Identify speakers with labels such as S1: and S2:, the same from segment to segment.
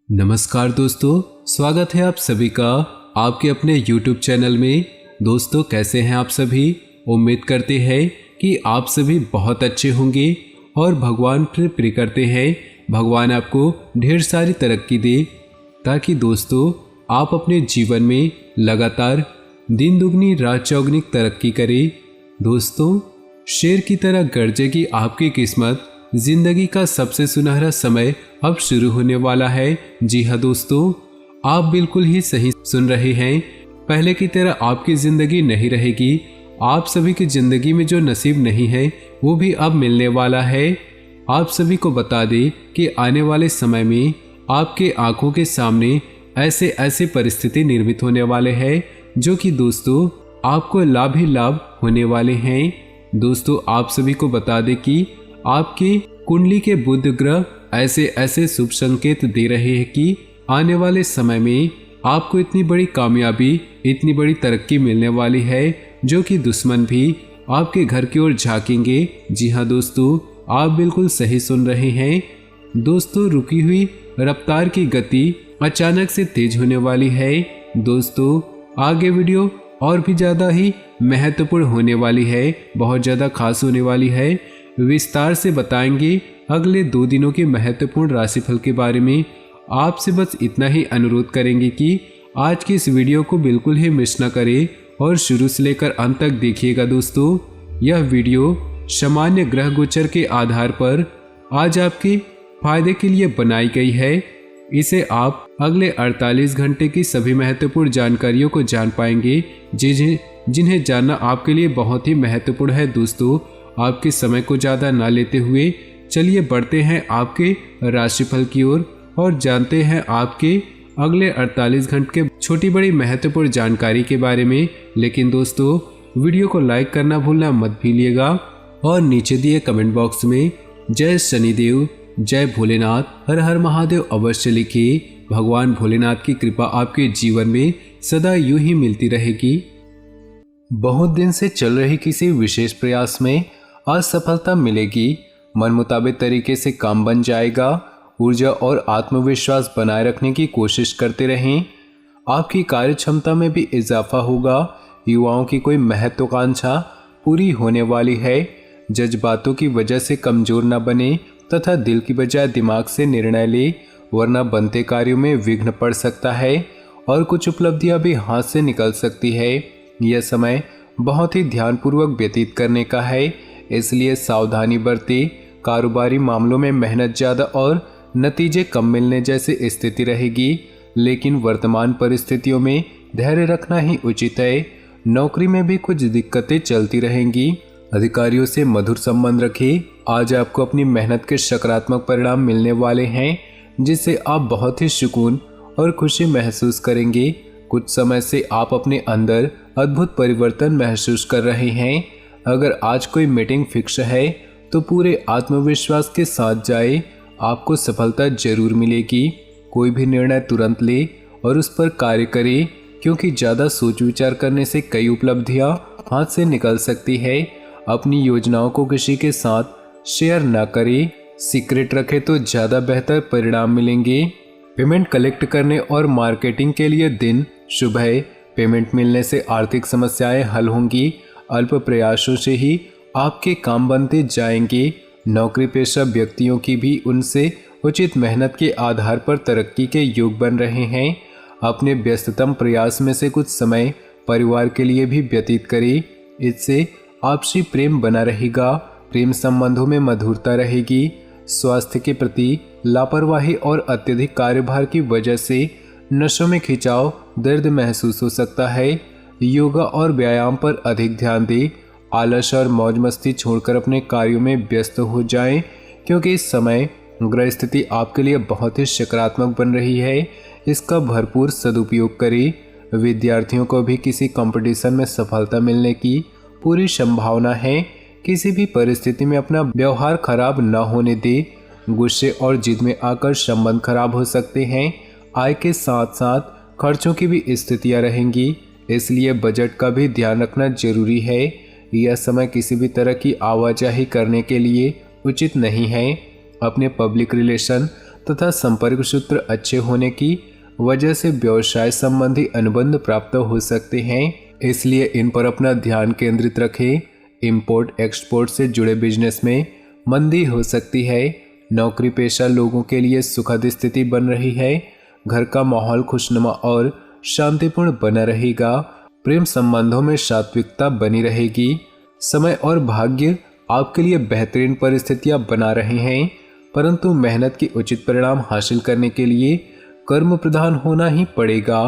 S1: नमस्कार दोस्तों, स्वागत है आप सभी का आपके अपने YouTube चैनल में। दोस्तों, कैसे हैं आप सभी? उम्मीद करते हैं कि आप सभी बहुत अच्छे होंगे और भगवान से प्रे करते हैं भगवान आपको ढेर सारी तरक्की दे, ताकि दोस्तों आप अपने जीवन में लगातार दिन दुगनी रात चौगनी तरक्की करें। दोस्तों, शेर की तरह गरजेगी आपकी किस्मत। जिंदगी का सबसे सुनहरा समय अब शुरू होने वाला है। जी हाँ दोस्तों, आप बिल्कुल ही सही सुन रहे हैं। पहले की तरह आपकी जिंदगी नहीं रहेगी। आप सभी की जिंदगी में जो नसीब नहीं है वो भी अब मिलने वाला है। आप सभी को बता दें कि आने वाले समय में आपके आंखों के सामने ऐसे ऐसे परिस्थिति निर्मित होने वाले हैं जो कि दोस्तों आपको लाभ ही लाभ होने वाले हैं। दोस्तों, आप सभी को बता दें कि आपकी कुंडली के बुध ग्रह ऐसे ऐसे शुभ संकेत दे रहे हैं कि आने वाले समय में आपको इतनी बड़ी कामयाबी, इतनी बड़ी तरक्की मिलने वाली है जो कि दुश्मन भी आपके घर की ओर झांकेंगे। जी हाँ दोस्तों, आप बिल्कुल सही सुन रहे हैं। दोस्तों, रुकी हुई रफ्तार की गति अचानक से तेज होने वाली है। दोस्तों, आगे वीडियो और भी ज़्यादा ही महत्वपूर्ण होने वाली है, बहुत ज़्यादा खास होने वाली है। विस्तार से बताएंगे अगले 2 दिनों के महत्वपूर्ण राशिफल के बारे में। आपसे बस इतना ही अनुरोध करेंगे कि आज की इस वीडियो को बिल्कुल ही मिस न करें और शुरू से लेकर अंत तक देखिएगा। दोस्तों, यह वीडियो सामान्य ग्रह गोचर के आधार पर आज आपके फायदे के लिए बनाई गई है। इसे आप अगले 48 घंटे की सभी महत्वपूर्ण जानकारियों को जान पाएंगे जिन्हें जानना आपके लिए बहुत ही महत्वपूर्ण है। दोस्तों, आपके समय को ज़्यादा ना लेते हुए चलिए बढ़ते हैं आपके राशिफल की ओर और जानते हैं आपके अगले 48 घंटे के छोटी बड़ी महत्वपूर्ण जानकारी के बारे में। लेकिन दोस्तों, वीडियो को लाइक करना भूलना मत भूलिएगा और नीचे दिए कमेंट बॉक्स में जय शनिदेव, जय भोलेनाथ, हर हर महादेव अवश्य लिखिए। भगवान भोलेनाथ की कृपा आपके जीवन में सदा यूं ही मिलती रहेगी। बहुत दिन से चल रही किसी विशेष प्रयास में असफलता मिलेगी। मन मुताबिक तरीके से काम बन जाएगा। ऊर्जा और आत्मविश्वास बनाए रखने की कोशिश करते रहें। आपकी कार्य क्षमता में भी इजाफा होगा। युवाओं की कोई महत्वाकांक्षा पूरी होने वाली है। जज्बातों की वजह से कमजोर न बने तथा दिल की बजाय दिमाग से निर्णय ले, वरना बनते कार्यों में विघ्न पड़ सकता है और कुछ उपलब्धियां भी हाथ से निकल सकती है। यह समय बहुत ही ध्यानपूर्वक व्यतीत करने का है, इसलिए सावधानी बरतें। कारोबारी मामलों में मेहनत ज़्यादा और नतीजे कम मिलने जैसी स्थिति रहेगी, लेकिन वर्तमान परिस्थितियों में धैर्य रखना ही उचित है। नौकरी में भी कुछ दिक्कतें चलती रहेंगी। अधिकारियों से मधुर संबंध रखें। आज आपको अपनी मेहनत के सकारात्मक परिणाम मिलने वाले हैं, जिससे आप बहुत ही सुकून और खुशी महसूस करेंगे। कुछ समय से आप अपने अंदर अद्भुत परिवर्तन महसूस कर रहे हैं। अगर आज कोई मीटिंग फिक्स है तो पूरे आत्मविश्वास के साथ जाए, आपको सफलता जरूर मिलेगी। कोई भी निर्णय तुरंत ले और उस पर कार्य करें, क्योंकि ज़्यादा सोच विचार करने से कई उपलब्धियां हाथ से निकल सकती है। अपनी योजनाओं को किसी के साथ शेयर न करें, सीक्रेट रखें तो ज़्यादा बेहतर परिणाम मिलेंगे। पेमेंट कलेक्ट करने और मार्केटिंग के लिए दिन शुभ है। पेमेंट मिलने से आर्थिक समस्याएं हल होंगी। अल्प प्रयासों से ही आपके काम बनते जाएंगे। नौकरी पेशा व्यक्तियों की भी उनसे उचित मेहनत के आधार पर तरक्की के योग बन रहे हैं। अपने व्यस्ततम प्रयास में से कुछ समय परिवार के लिए भी व्यतीत करें। इससे आपसी प्रेम बना रहेगा। प्रेम संबंधों में मधुरता रहेगी। स्वास्थ्य के प्रति लापरवाही और अत्यधिक कार्यभार की वजह से नसों में खिंचाव, दर्द महसूस हो सकता है। योगा और व्यायाम पर अधिक ध्यान दें। आलस और मौज मस्ती छोड़कर अपने कार्यों में व्यस्त हो जाएं, क्योंकि इस समय ग्रह स्थिति आपके लिए बहुत ही सकारात्मक बन रही है। इसका भरपूर सदुपयोग करें। विद्यार्थियों को भी किसी कंपटीशन में सफलता मिलने की पूरी संभावना है। किसी भी परिस्थिति में अपना व्यवहार खराब न होने दें। गुस्से और जिद में आकर संबंध खराब हो सकते हैं। आय के साथ साथ खर्चों की भी स्थितियां रहेंगी, इसलिए बजट का भी ध्यान रखना जरूरी है। यह समय किसी भी तरह की आवाजाही करने के लिए उचित नहीं है। अपने पब्लिक रिलेशन तथा संपर्क सूत्र अच्छे होने की वजह से व्यवसाय संबंधी अनुबंध प्राप्त हो सकते हैं, इसलिए इन पर अपना ध्यान केंद्रित रखें। इंपोर्ट एक्सपोर्ट से जुड़े बिजनेस में मंदी हो सकती है। नौकरी पेशा लोगों के लिए सुखद स्थिति बन रही है। घर का माहौल खुशनुमा और शांतिपूर्ण बना रहेगा। प्रेम संबंधों में सात्विकता बनी रहेगी। समय और भाग्य आपके लिए बेहतरीन परिस्थितियां बना रहे हैं, परंतु मेहनत की उचित परिणाम हासिल करने के लिए कर्म प्रधान होना ही पड़ेगा।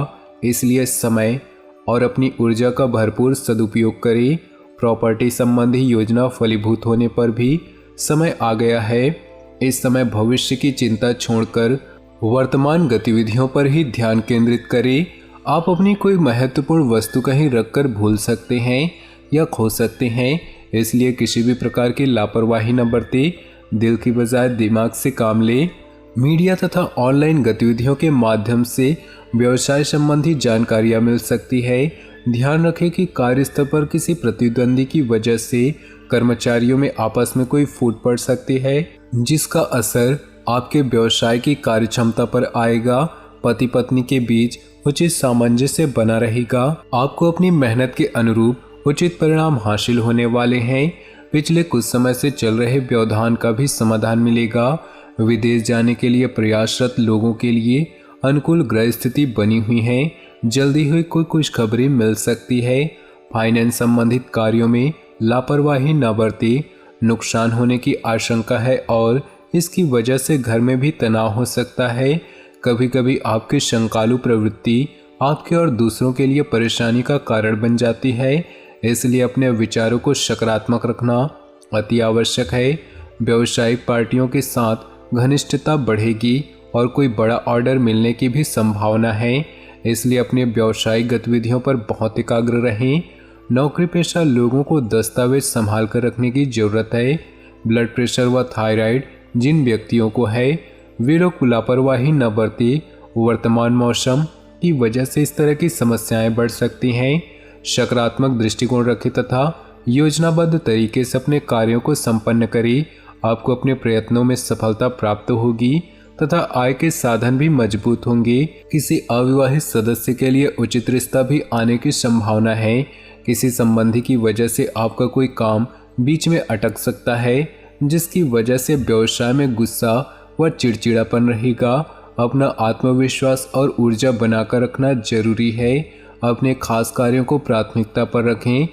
S1: इसलिए समय और अपनी ऊर्जा का भरपूर सदुपयोग करें। प्रॉपर्टी संबंधी योजना फलीभूत होने पर भी समय आ गया है। इस समय भविष्य की चिंता छोड़कर वर्तमान गतिविधियों पर ही ध्यान केंद्रित करें। आप अपनी कोई महत्वपूर्ण वस्तु कहीं रखकर भूल सकते हैं या खो सकते हैं, इसलिए किसी भी प्रकार की लापरवाही न बरतें। दिल की बजाय दिमाग से काम लें। मीडिया तथा ऑनलाइन गतिविधियों के माध्यम से व्यवसाय संबंधी जानकारियां मिल सकती है। ध्यान रखें कि कार्यस्थल पर किसी प्रतिद्वंदी की वजह से कर्मचारियों में आपस में कोई फूट पड़ सकती है, जिसका असर आपके व्यवसाय की कार्यक्षमता पर आएगा। पति पत्नी के बीच उचित सामंजस्य बना रहेगा। आपको अपनी मेहनत के अनुरूप उचित परिणाम हासिल होने वाले हैं। पिछले कुछ समय से चल रहे व्यवधान का भी समाधान मिलेगा। विदेश जाने के लिए प्रयासरत लोगों के लिए अनुकूल ग्रह स्थिति बनी हुई है। जल्दी हुई कोई खुशखबरी मिल सकती है। फाइनेंस संबंधित कार्यों में लापरवाही न बरतें। नुकसान होने की आशंका है और इसकी वजह से घर में भी तनाव हो सकता है। कभी कभी आपकी शंकालु प्रवृत्ति आपके और दूसरों के लिए परेशानी का कारण बन जाती है, इसलिए अपने विचारों को सकारात्मक रखना अति आवश्यक है। व्यावसायिक पार्टियों के साथ घनिष्ठता बढ़ेगी और कोई बड़ा ऑर्डर मिलने की भी संभावना है, इसलिए अपने व्यावसायिक गतिविधियों पर बहुत एकाग्र रहें। नौकरी पेशा लोगों को दस्तावेज संभाल कर रखने की जरूरत है। ब्लड प्रेशर व थायराइड जिन व्यक्तियों को है वे लोग लापरवाही न बरतें। वर्तमान मौसम की वजह से इस तरह की समस्याएं बढ़ सकती हैं। सकारात्मक दृष्टिकोण रखें तथा योजनाबद्ध तरीके से अपने कार्यों को संपन्न करें। आपको अपने प्रयत्नों में सफलता प्राप्त होगी तथा आय के साधन भी मजबूत होंगे। किसी अविवाहित सदस्य के लिए उचित रिश्ता भी आने की संभावना है। किसी संबंधी की वजह से आपका कोई काम बीच में अटक सकता है, जिसकी वजह से व्यवसाय में गुस्सा व चिड़चिड़ापन रहेगा। अपना आत्मविश्वास और ऊर्जा बनाकर रखना जरूरी है। अपने खास कार्यों को प्राथमिकता पर रखें।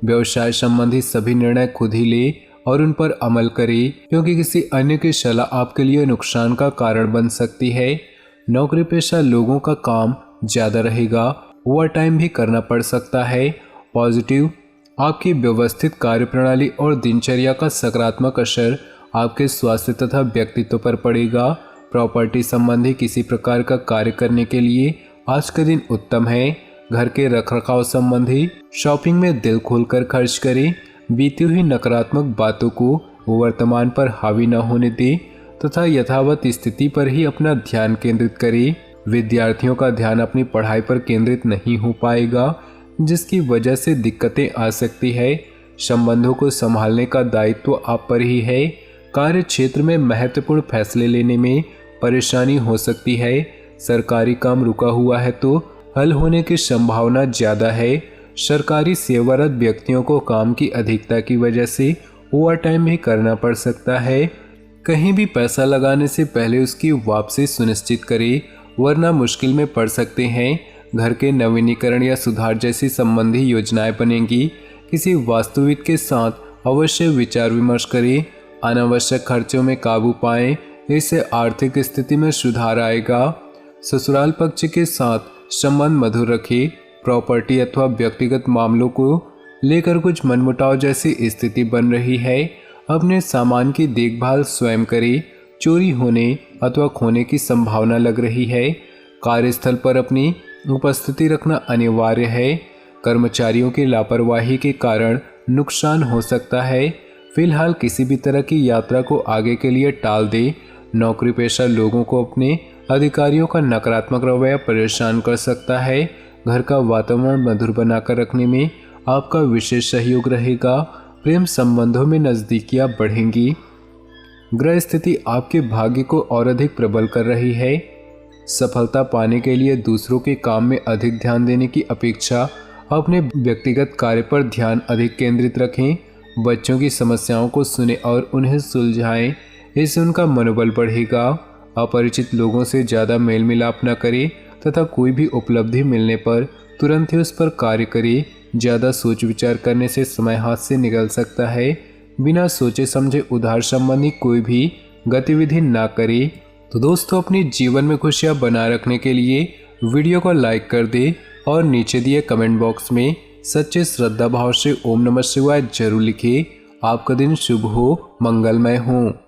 S1: व्यवसाय संबंधी सभी निर्णय खुद ही लें और उन पर अमल करें, क्योंकि किसी अन्य की सलाह आपके लिए नुकसान का कारण बन सकती है। नौकरी पेशा लोगों का काम ज़्यादा रहेगा, ओवर टाइम भी करना पड़ सकता है। पॉजिटिव आपकी व्यवस्थित कार्यप्रणाली और दिनचर्या का सकारात्मक असर आपके स्वास्थ्य तथा व्यक्तित्व पर पड़ेगा। प्रॉपर्टी संबंधी किसी प्रकार का कार्य करने के लिए आज का दिन उत्तम है। घर के रखरखाव संबंधी शॉपिंग में दिल खोलकर खर्च करें। बीती हुई नकारात्मक बातों को वर्तमान पर हावी न होने दें तथा यथावत स्थिति पर ही अपना ध्यान केंद्रित करें। विद्यार्थियों का ध्यान अपनी पढ़ाई पर केंद्रित नहीं हो पाएगा, जिसकी वजह से दिक्कतें आ सकती है। संबंधों को संभालने का दायित्व आप पर ही है। कार्य क्षेत्र में महत्वपूर्ण फैसले लेने में परेशानी हो सकती है। सरकारी काम रुका हुआ है तो हल होने की संभावना ज़्यादा है। सरकारी सेवारत व्यक्तियों को काम की अधिकता की वजह से ओवर टाइम भी करना पड़ सकता है। कहीं भी पैसा लगाने से पहले उसकी वापसी सुनिश्चित करें, वरना मुश्किल में पड़ सकते हैं। घर के नवीनीकरण या सुधार जैसी संबंधी योजनाएं बनेंगी। किसी वास्तुविद के साथ अवश्य विचार विमर्श करें। अनावश्यक खर्चों में काबू पाएं, इससे आर्थिक स्थिति में सुधार आएगा। ससुराल पक्ष के साथ संबंध मधुर रखें। प्रॉपर्टी अथवा व्यक्तिगत मामलों को लेकर कुछ मनमुटाव जैसी स्थिति बन रही है। अपने सामान की देखभाल स्वयं करें। चोरी होने अथवा खोने की संभावना लग रही है। कार्यस्थल पर अपनी उपस्थिति रखना अनिवार्य है। कर्मचारियों की लापरवाही के कारण नुकसान हो सकता है। फिलहाल किसी भी तरह की यात्रा को आगे के लिए टाल दें। नौकरी पेशा लोगों को अपने अधिकारियों का नकारात्मक रवैया परेशान कर सकता है। घर का वातावरण मधुर बनाकर रखने में आपका विशेष सहयोग रहेगा। प्रेम संबंधों में नज़दीकियां बढ़ेंगी। ग्रह स्थिति आपके भाग्य को और अधिक प्रबल कर रही है। सफलता पाने के लिए दूसरों के काम में अधिक ध्यान देने की अपेक्षा अपने व्यक्तिगत कार्य पर ध्यान अधिक केंद्रित रखें। बच्चों की समस्याओं को सुने और उन्हें सुलझाएं, इससे उनका मनोबल बढ़ेगा। अपरिचित लोगों से ज़्यादा मेल मिलाप न करें तथा कोई भी उपलब्धि मिलने पर तुरंत ही उस पर कार्य करें। ज़्यादा सोच विचार करने से समय हाथ से निकल सकता है। बिना सोचे समझे उधार संबंधी कोई भी गतिविधि ना करें। तो दोस्तों, अपने जीवन में खुशियाँ बनाए रखने के लिए वीडियो को लाइक कर दें और नीचे दिए कमेंट बॉक्स में सच्चे श्रद्धा भाव से ओम नमः शिवाय जरूर लिखें। आपका दिन शुभ हो, मंगलमय हो।